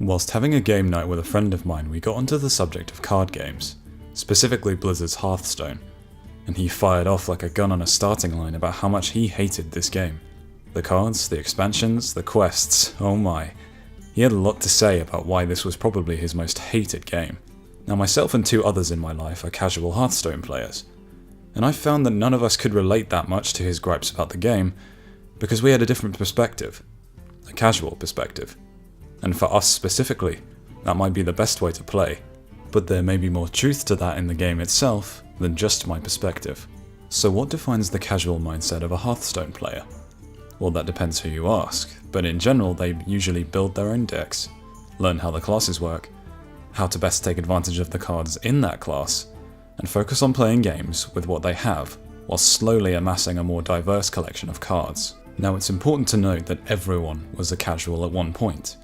Whilst having a game night with a friend of mine, we got onto the subject of card games, specifically Blizzard's Hearthstone, and he fired off like a gun on a starting line about how much he hated this game. The cards, the expansions, the quests, oh my. He had a lot to say about why this was probably his most hated game. Now myself and two others in my life are casual Hearthstone players, and I found that none of us could relate that much to his gripes about the game because we had a different perspective, a casual perspective. And for us specifically, that might be the best way to play, but there may be more truth to that in the game itself than just my perspective. So what defines the casual mindset of a Hearthstone player? Well, that depends who you ask, but in general they usually build their own decks, learn how the classes work, how to best take advantage of the cards in that class, and focus on playing games with what they have, while slowly amassing a more diverse collection of cards. Now it's important to note that everyone was a casual at one point.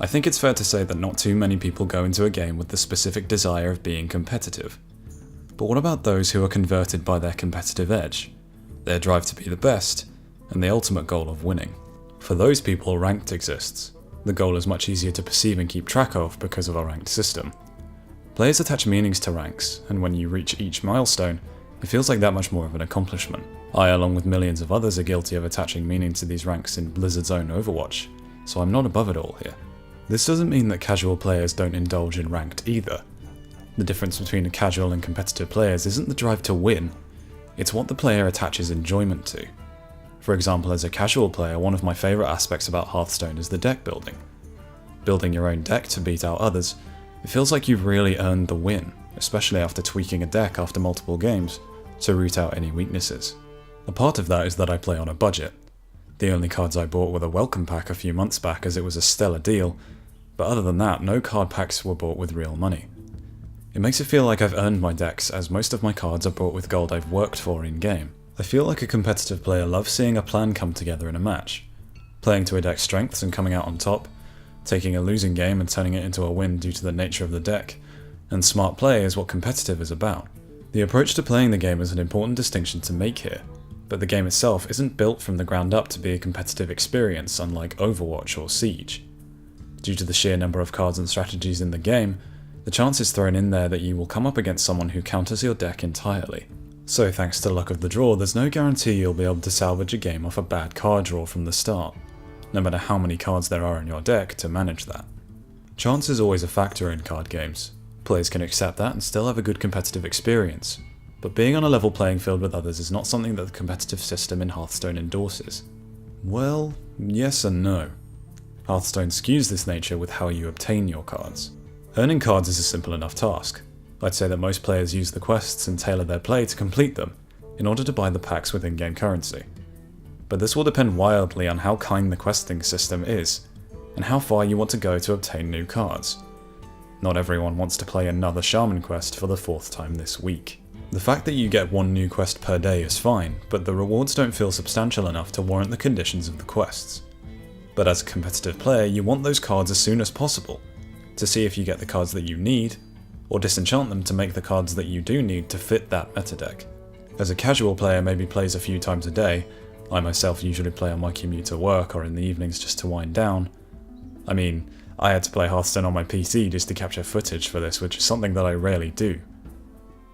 I think it's fair to say that not too many people go into a game with the specific desire of being competitive. But what about those who are converted by their competitive edge, their drive to be the best, and the ultimate goal of winning? For those people, ranked exists. The goal is much easier to perceive and keep track of because of a ranked system. Players attach meanings to ranks, and when you reach each milestone, it feels like that much more of an accomplishment. I, along with millions of others, are guilty of attaching meaning to these ranks in Blizzard's own Overwatch, so I'm not above it all here. This doesn't mean that casual players don't indulge in ranked either. The difference between casual and competitive players isn't the drive to win, it's what the player attaches enjoyment to. For example, as a casual player, one of my favourite aspects about Hearthstone is the deck building. Building your own deck to beat out others, it feels like you've really earned the win, especially after tweaking a deck after multiple games to root out any weaknesses. A part of that is that I play on a budget. The only cards I bought were the welcome pack a few months back as it was a stellar deal, but other than that, no card packs were bought with real money. It makes it feel like I've earned my decks, as most of my cards are bought with gold I've worked for in-game. I feel like a competitive player loves seeing a plan come together in a match, playing to a deck's strengths and coming out on top, taking a losing game and turning it into a win due to the nature of the deck, and smart play is what competitive is about. The approach to playing the game is an important distinction to make here, but the game itself isn't built from the ground up to be a competitive experience unlike Overwatch or Siege. Due to the sheer number of cards and strategies in the game, the chance is thrown in there that you will come up against someone who counters your deck entirely. So thanks to luck of the draw, there's no guarantee you'll be able to salvage a game off a bad card draw from the start, no matter how many cards there are in your deck to manage that. Chance is always a factor in card games. Players can accept that and still have a good competitive experience, but being on a level playing field with others is not something that the competitive system in Hearthstone endorses. Well, yes and no. Hearthstone skews this nature with how you obtain your cards. Earning cards is a simple enough task. I'd say that most players use the quests and tailor their play to complete them, in order to buy the packs with in-game currency. But this will depend wildly on how kind the questing system is, and how far you want to go to obtain new cards. Not everyone wants to play another Shaman quest for the 4th time this week. The fact that you get one new quest per day is fine, but the rewards don't feel substantial enough to warrant the conditions of the quests. But as a competitive player, you want those cards as soon as possible, to see if you get the cards that you need, or disenchant them to make the cards that you do need to fit that meta deck. As a casual player maybe plays a few times a day, I myself usually play on my commute to work or in the evenings just to wind down. I mean, I had to play Hearthstone on my PC just to capture footage for this, which is something that I rarely do.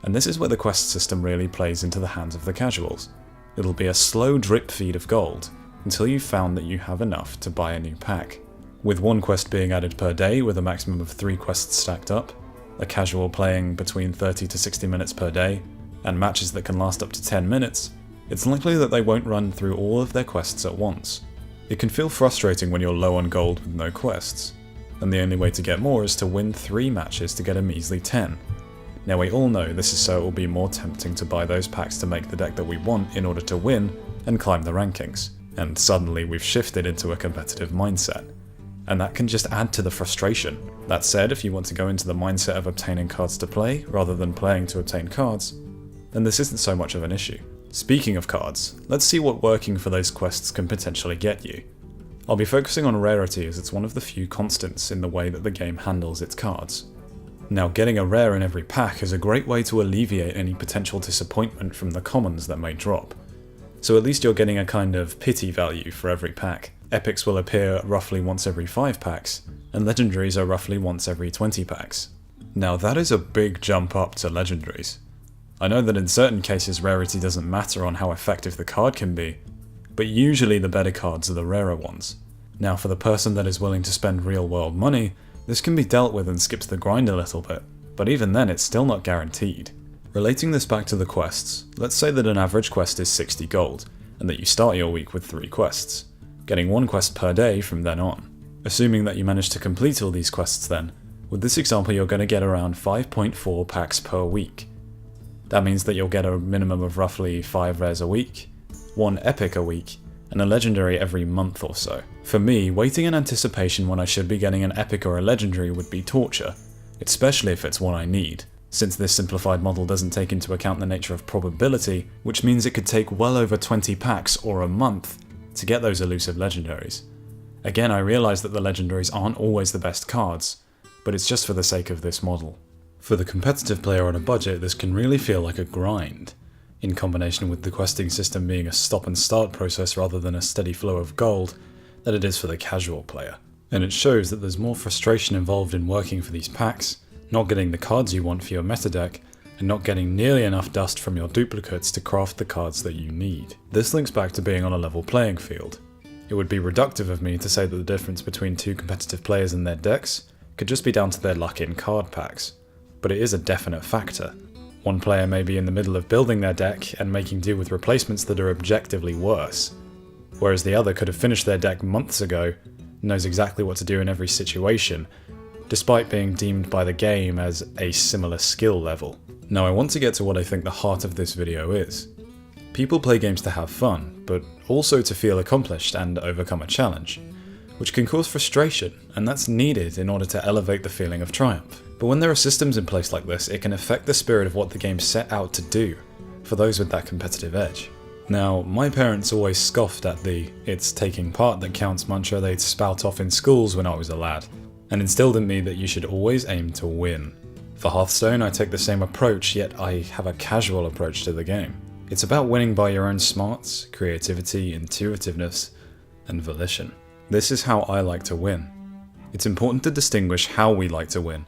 And this is where the quest system really plays into the hands of the casuals. It'll be a slow drip feed of gold, until you've found that you have enough to buy a new pack. With one quest being added per day with a maximum of 3 quests stacked up, a casual playing between 30 to 60 minutes per day, and matches that can last up to 10 minutes, it's likely that they won't run through all of their quests at once. It can feel frustrating when you're low on gold with no quests, and the only way to get more is to win 3 matches to get a measly 10. Now we all know this is so it will be more tempting to buy those packs to make the deck that we want in order to win and climb the rankings, and suddenly we've shifted into a competitive mindset. And that can just add to the frustration. That said, if you want to go into the mindset of obtaining cards to play, rather than playing to obtain cards, then this isn't so much of an issue. Speaking of cards, let's see what working for those quests can potentially get you. I'll be focusing on rarity as it's one of the few constants in the way that the game handles its cards. Now, getting a rare in every pack is a great way to alleviate any potential disappointment from the commons that may drop. So at least you're getting a kind of pity value for every pack. Epics will appear roughly once every 5 packs, and legendaries are roughly once every 20 packs. Now that is a big jump up to legendaries. I know that in certain cases rarity doesn't matter on how effective the card can be, but usually the better cards are the rarer ones. Now for the person that is willing to spend real world money, this can be dealt with and skips the grind a little bit, but even then it's still not guaranteed. Relating this back to the quests, let's say that an average quest is 60 gold, and that you start your week with 3 quests, getting 1 quest per day from then on. Assuming that you manage to complete all these quests then, with this example you're going to get around 5.4 packs per week. That means that you'll get a minimum of roughly 5 rares a week, 1 epic a week, and a legendary every month or so. For me, waiting in anticipation when I should be getting an epic or a legendary would be torture, especially if it's one I need, since this simplified model doesn't take into account the nature of probability, which means it could take well over 20 packs or a month to get those elusive legendaries. Again, I realise that the legendaries aren't always the best cards, but it's just for the sake of this model. For the competitive player on a budget, this can really feel like a grind, in combination with the questing system being a stop and start process rather than a steady flow of gold, that it is for the casual player. And it shows that there's more frustration involved in working for these packs, not getting the cards you want for your meta deck, and not getting nearly enough dust from your duplicates to craft the cards that you need. This links back to being on a level playing field. It would be reductive of me to say that the difference between 2 competitive players and their decks could just be down to their luck in card packs, but it is a definite factor. One player may be in the middle of building their deck and making do with replacements that are objectively worse, whereas the other could have finished their deck months ago, knows exactly what to do in every situation, despite being deemed by the game as a similar skill level. Now I want to get to what I think the heart of this video is. People play games to have fun, but also to feel accomplished and overcome a challenge, which can cause frustration, and that's needed in order to elevate the feeling of triumph. But when there are systems in place like this, it can affect the spirit of what the game set out to do, for those with that competitive edge. Now, my parents always scoffed at the "it's taking part that counts" mantra they'd spout off in schools when I was a lad, and instilled in me that you should always aim to win. For Hearthstone, I take the same approach, yet I have a casual approach to the game. It's about winning by your own smarts, creativity, intuitiveness, and volition. This is how I like to win. It's important to distinguish how we like to win,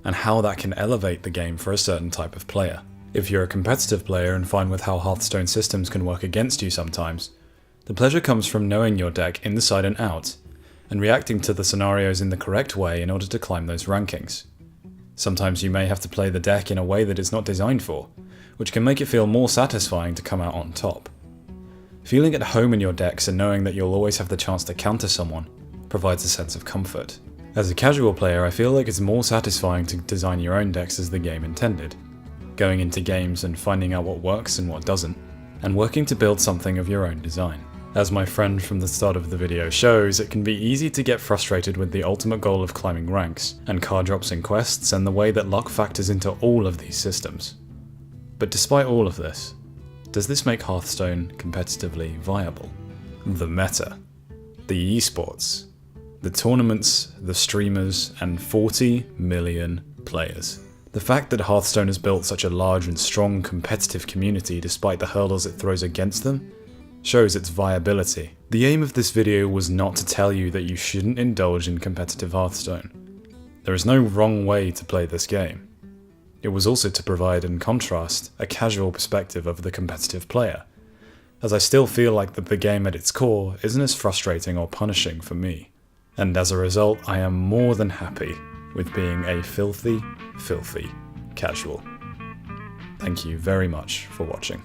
and how that can elevate the game for a certain type of player. If you're a competitive player and fine with how Hearthstone systems can work against you sometimes, the pleasure comes from knowing your deck inside and out, and reacting to the scenarios in the correct way in order to climb those rankings. Sometimes you may have to play the deck in a way that it's not designed for, which can make it feel more satisfying to come out on top. Feeling at home in your decks and knowing that you'll always have the chance to counter someone provides a sense of comfort. As a casual player, I feel like it's more satisfying to design your own decks as the game intended, going into games and finding out what works and what doesn't, and working to build something of your own design. As my friend from the start of the video shows, it can be easy to get frustrated with the ultimate goal of climbing ranks, and card drops in quests, and the way that luck factors into all of these systems. But despite all of this, does this make Hearthstone competitively viable? The meta, the esports, the tournaments, the streamers, and 40 million players. The fact that Hearthstone has built such a large and strong competitive community despite the hurdles it throws against them shows its viability. The aim of this video was not to tell you that you shouldn't indulge in competitive Hearthstone. There is no wrong way to play this game. It was also to provide, in contrast, a casual perspective of the competitive player, as I still feel like that the game at its core isn't as frustrating or punishing for me. And as a result, I am more than happy with being a filthy casual. Thank you very much for watching.